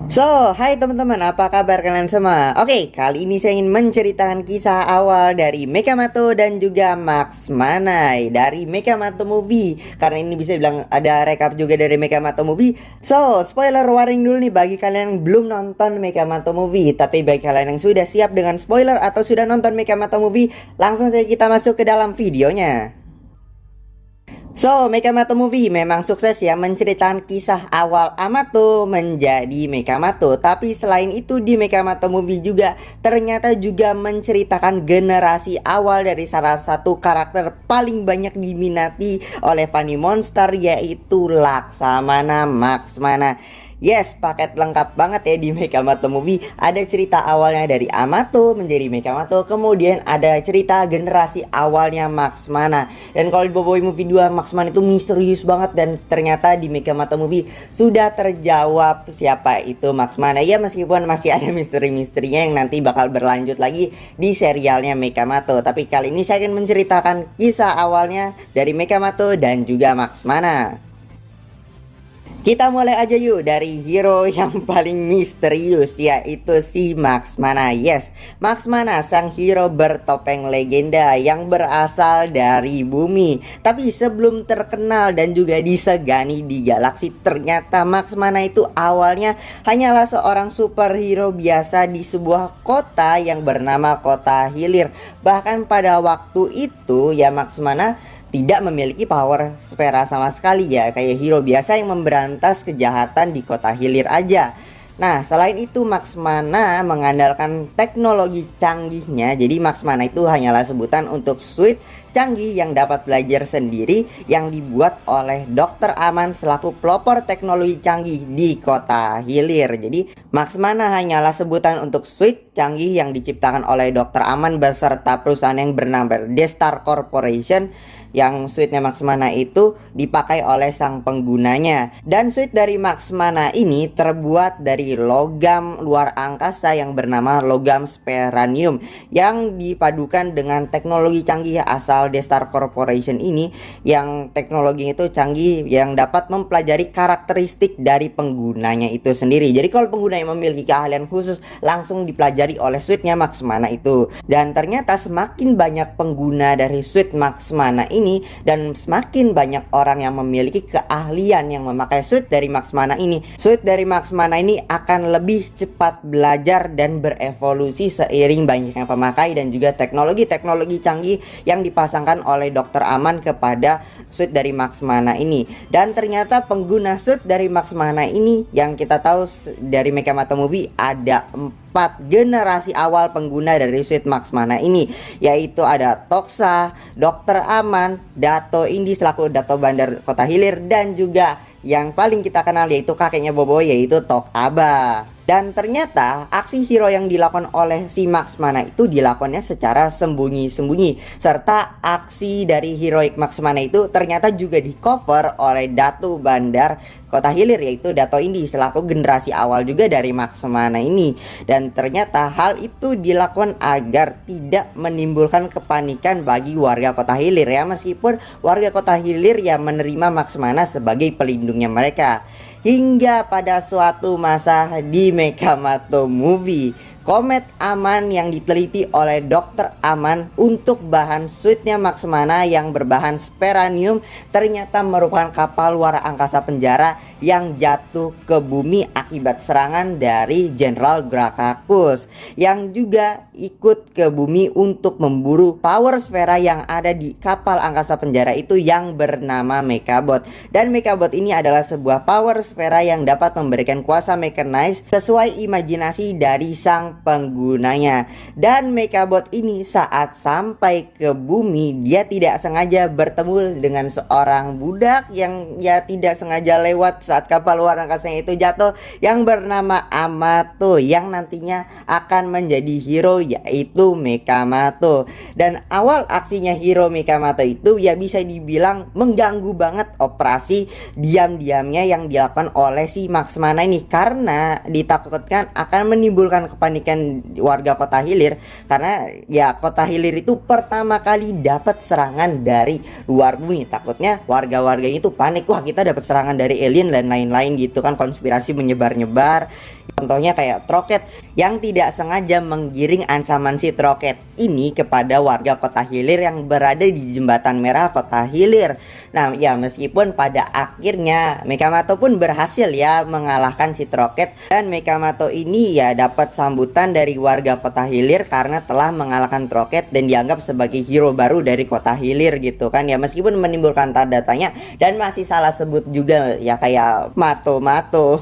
Hai teman-teman, apa kabar kalian semua? Oke, kali ini saya ingin menceritakan kisah awal dari Mekamato dan juga Max Manai dari Mekamato Movie. Karena ini bisa bilang ada rekap juga dari Mekamato Movie. Spoiler warning dulu nih bagi kalian yang belum nonton Mekamato Movie. Tapi bagi kalian yang sudah siap dengan spoiler atau sudah nonton Mekamato Movie, langsung saja kita masuk ke dalam videonya. Mekamato Movie memang sukses ya menceritakan kisah awal Amato menjadi Mekamato. Tapi selain itu di Mekamato Movie juga ternyata juga menceritakan generasi awal dari salah satu karakter paling banyak diminati oleh Funny Monster, yaitu Laksamana Max Mana. Yes, paket lengkap banget ya di Mekamato Movie. Ada cerita awalnya dari Amato menjadi Mekamato, kemudian ada cerita generasi awalnya Max Mana. Dan kalau di Boboiboy Movie 2, Max Mana itu misterius banget, dan ternyata di Mekamato Movie sudah terjawab siapa itu Max Mana. Ya, meskipun masih ada misteri-misterinya yang nanti bakal berlanjut lagi di serialnya Mekamato. Tapi kali ini saya akan menceritakan kisah awalnya dari Mekamato dan juga Max Mana. Kita mulai aja yuk dari hero yang paling misterius, yaitu si Max Mana. Yes, Max Mana, sang hero bertopeng legenda yang berasal dari bumi. Tapi sebelum terkenal dan juga disegani di galaksi, ternyata Max Mana itu awalnya hanyalah seorang superhero biasa di sebuah kota yang bernama Kota Hilir. Bahkan pada waktu itu ya Max Mana tidak memiliki power sfera sama sekali ya, kayak hero biasa yang memberantas kejahatan di Kota Hilir aja. Nah, selain itu Max Mana mengandalkan teknologi canggihnya. Jadi Max Mana itu hanyalah sebutan untuk suit canggih yang dapat belajar sendiri yang dibuat oleh Dokter Aman selaku pelopor teknologi canggih di Kota Hilir. Jadi Max Mana hanyalah sebutan untuk suit canggih yang diciptakan oleh Dokter Aman beserta perusahaan yang bernama Destar Corporation, yang suitnya Max Mana itu dipakai oleh sang penggunanya. Dan suit dari Max Mana ini terbuat dari logam luar angkasa yang bernama logam speranium, yang dipadukan dengan teknologi canggih asal Destar Corporation ini, yang teknologi itu canggih yang dapat mempelajari karakteristik dari penggunanya itu sendiri. Jadi kalau pengguna yang memiliki keahlian khusus langsung dipelajari oleh suitnya Max Mana itu. Dan ternyata semakin banyak pengguna dari suit Max Mana ini dan semakin banyak orang yang memiliki keahlian yang memakai suit dari Max Mana ini, suit dari Max Mana ini akan lebih cepat belajar dan berevolusi seiring banyaknya pemakai dan juga teknologi-teknologi canggih yang dipasangkan oleh Dokter Aman kepada suit dari Max Mana ini. Dan ternyata pengguna suit dari Max Mana ini yang kita tahu dari Mekamato Movie ada 4 generasi awal pengguna dari suit Max Mana ini, yaitu ada Toxa, Dokter Aman, Dato Indi selaku Dato Bandar Kota Hilir, dan juga yang paling kita kenal yaitu kakeknya Bobo, yaitu Tok Aba. Dan ternyata aksi hero yang dilakukan oleh si Max Mana itu dilakukannya secara sembunyi-sembunyi. Serta aksi dari heroik Max Mana itu ternyata juga di cover oleh Datu Bandar Kota Hilir, yaitu Dato Indi selaku generasi awal juga dari Max Mana ini. Dan ternyata hal itu dilakukan agar tidak menimbulkan kepanikan bagi warga Kota Hilir ya, meskipun warga Kota Hilir ya menerima Max Mana sebagai pelindungnya mereka. Hingga pada suatu masa di Mekamato Movie, komet Aman yang diteliti oleh Dokter Aman untuk bahan suitnya Max Mana yang berbahan speranium ternyata merupakan kapal luar angkasa penjara yang jatuh ke bumi akibat serangan dari Jenderal Grakakus, yang juga ikut ke bumi untuk memburu power sfera yang ada di kapal angkasa penjara itu yang bernama Mekabot. Dan Mekabot ini adalah sebuah power sfera yang dapat memberikan kuasa mechanize sesuai imajinasi dari sang penggunanya. Dan Mekabot ini saat sampai ke bumi, dia tidak sengaja bertemu dengan seorang budak yang ya tidak sengaja lewat saat kapal luar angkasanya itu jatuh, yang bernama Amato, yang nantinya akan menjadi hero yaitu Mekamato. Dan awal aksinya hero Mekamato itu ya bisa dibilang mengganggu banget operasi diam-diamnya yang dilakukan oleh si Max Mana ini, karena ditakutkan akan menimbulkan kepanikan warga Kota Hilir, karena ya Kota Hilir itu pertama kali dapat serangan dari luar bumi. Takutnya warga-warganya itu panik, wah kita dapat serangan dari alien dan lain-lain gitu kan, konspirasi menyebar-nyebar. Contohnya kayak Troket yang tidak sengaja menggiring ancaman si Troket ini kepada warga Kota Hilir yang berada di Jembatan Merah Kota Hilir. Nah ya, meskipun pada akhirnya Mekamato pun berhasil ya mengalahkan si Troket, dan Mekamato ini ya dapat sambutan dari warga Kota Hilir karena telah mengalahkan Troket dan dianggap sebagai hero baru dari Kota Hilir gitu kan ya, meskipun menimbulkan tanda tanya dan masih salah sebut juga ya kayak Mato.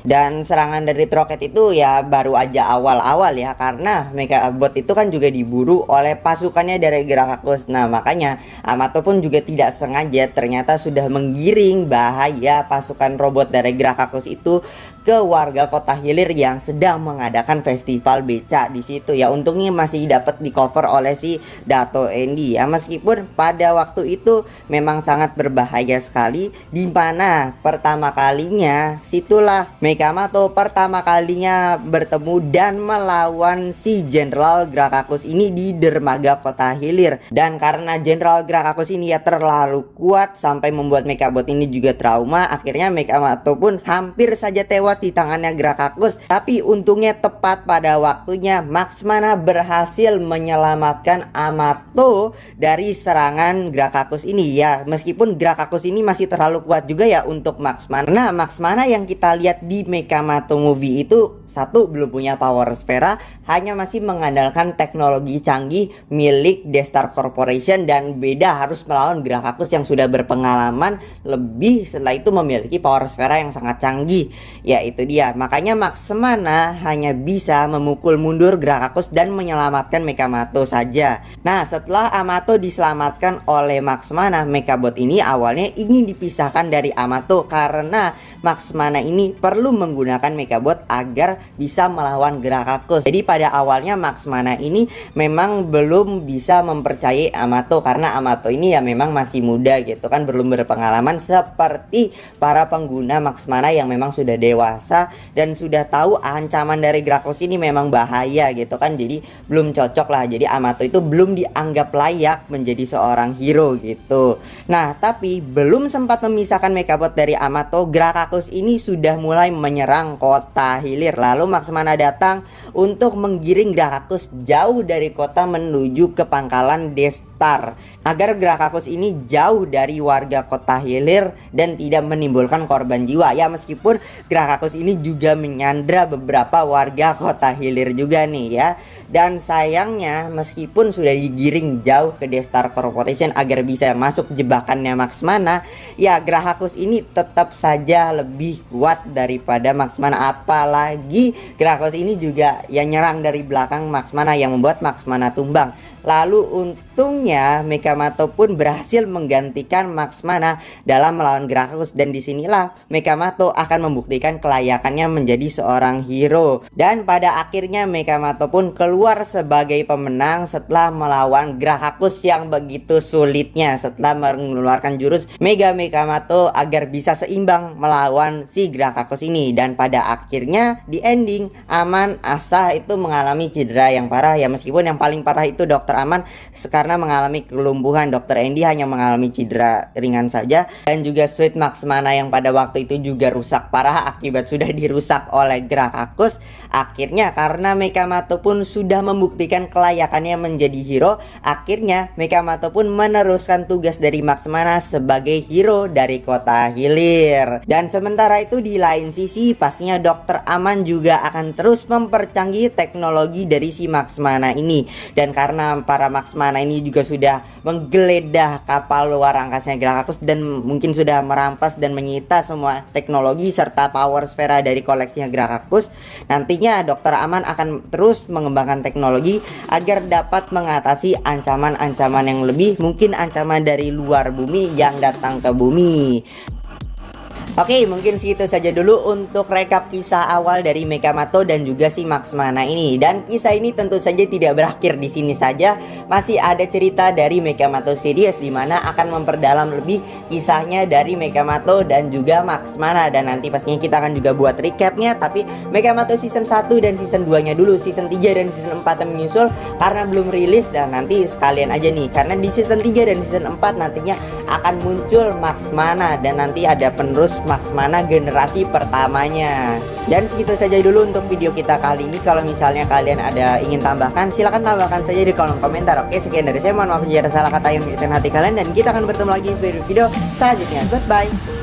Dan serangan dari Troket itu ya baru aja awal-awal ya, karena Megabot itu kan juga diburu oleh pasukannya dari Grakakus. Nah makanya Amato pun juga tidak sengaja ternyata sudah menggiring bahaya pasukan robot dari Grakakus itu ke warga Kota Hilir yang sedang mengadakan festival beca di situ ya. Untungnya masih dapat di cover oleh si Dato Endi ya, meskipun pada waktu itu memang sangat berbahaya sekali, di mana pertama kalinya situlah Mekamato pertama kalinya bertemu dan melawan si Jenderal Grakakus ini di dermaga Kota Hilir. Dan karena Jenderal Grakakus ini ya terlalu kuat sampai membuat Mekabot ini juga trauma, akhirnya Mekamato pun hampir saja tewas di tangannya Grakakus. Tapi untungnya tepat pada waktunya Max Mana berhasil menyelamatkan Amato dari serangan Grakakus ini ya, meskipun Grakakus ini masih terlalu kuat juga ya untuk Max Mana. Nah Max Mana yang kita lihat di Mekamato movie itu, satu, belum punya power sfera, hanya masih mengandalkan teknologi canggih milik Destar Corporation, dan beda harus melawan Grakakus yang sudah berpengalaman lebih, setelah itu memiliki power sfera yang sangat canggih. Ya itu dia, makanya Max Mana hanya bisa memukul mundur Grakakus dan menyelamatkan Mekamato saja. Nah setelah Amato diselamatkan oleh Max Mana, Mekabot ini awalnya ingin dipisahkan dari Amato karena Max Mana ini perlu menggunakan Mekabot agar bisa melawan Grakakus. Jadi pada awalnya Max Mana ini memang belum bisa mempercayai Amato karena Amato ini ya memang masih muda gitu kan, belum berpengalaman seperti para pengguna Max Mana yang memang sudah dewasa dan sudah tahu ancaman dari Grakakus ini memang bahaya gitu kan. Jadi belum cocok lah, jadi Amato itu belum dianggap layak menjadi seorang hero gitu. Nah tapi belum sempat memisahkan Mekabot dari Amato, Grakakus ini sudah mulai menyerang Kota Hilir. Lalu Max Mana datang untuk menggiring Grakakus jauh dari kota menuju ke pangkalan Destar agar Grakakus ini jauh dari warga Kota Hilir dan tidak menimbulkan korban jiwa ya, meskipun Grakakus ini juga menyandra beberapa warga Kota Hilir juga nih ya. Dan sayangnya meskipun sudah digiring jauh ke Destar Corporation agar bisa masuk jebakannya Max Mana, ya Grakakus ini tetap saja lebih kuat daripada Max Mana. Apalagi Grakakus ini juga ya nyerang dari belakang Max Mana yang membuat Max Mana tumbang. Lalu untungnya Mekamato pun berhasil menggantikan Max Mana dalam melawan Grakakus, dan disinilah Mekamato akan membuktikan kelayakannya menjadi seorang hero. Dan pada akhirnya Mekamato pun keluar sebagai pemenang setelah melawan Grakakus yang begitu sulitnya, setelah mengeluarkan jurus Mega Mekamato agar bisa seimbang melawan si Grakakus ini. Dan pada akhirnya di ending Aman Asa itu mengalami cedera yang parah ya, meskipun yang paling parah itu Dr. Aman karena mengalami kelumpuhan. Dr. Endi hanya mengalami cedera ringan saja, dan juga Sweet Max Mana yang pada waktu itu juga rusak parah akibat sudah dirusak oleh Grakakus. Akhirnya karena Mekamato pun sudah membuktikan kelayakannya menjadi hero, akhirnya Mekamato pun meneruskan tugas dari Max Mana sebagai hero dari Kota Hilir. Dan sementara itu di lain sisi pastinya Dr. Aman juga akan terus mempercanggih teknologi dari si Max Mana ini. Dan karena para Max Mana ini juga sudah menggeledah kapal luar angkasanya Grakakus dan mungkin sudah merampas dan menyita semua teknologi serta power sfera dari koleksinya Grakakus, nantinya Dr. Aman akan terus mengembangkan teknologi agar dapat mengatasi ancaman-ancaman yang lebih, mungkin ancaman dari luar bumi yang datang ke bumi. Oke, mungkin segitu saja dulu untuk rekap kisah awal dari Mekamato dan juga si Max Mana ini. Dan kisah ini tentu saja tidak berakhir di sini saja. Masih ada cerita dari Mekamato series di mana akan memperdalam lebih kisahnya dari Mekamato dan juga Max Mana. Dan nanti pastinya kita akan juga buat recapnya. Tapi Mekamato season 1 dan season 2 nya dulu, season 3 dan season 4 yang menyusul karena belum rilis. Dan nanti sekalian aja nih, karena di season 3 dan season 4 nantinya akan muncul Max Mana dan nanti ada penerus Max mana generasi pertamanya. Dan segitu saja dulu untuk video kita kali ini. Kalau misalnya kalian ada ingin tambahkan, silahkan tambahkan saja di kolom komentar. Oke, sekian dari saya, mohon maaf jika ada salah kata yang menyakitkan hati kalian, dan kita akan bertemu lagi di video selanjutnya. Goodbye.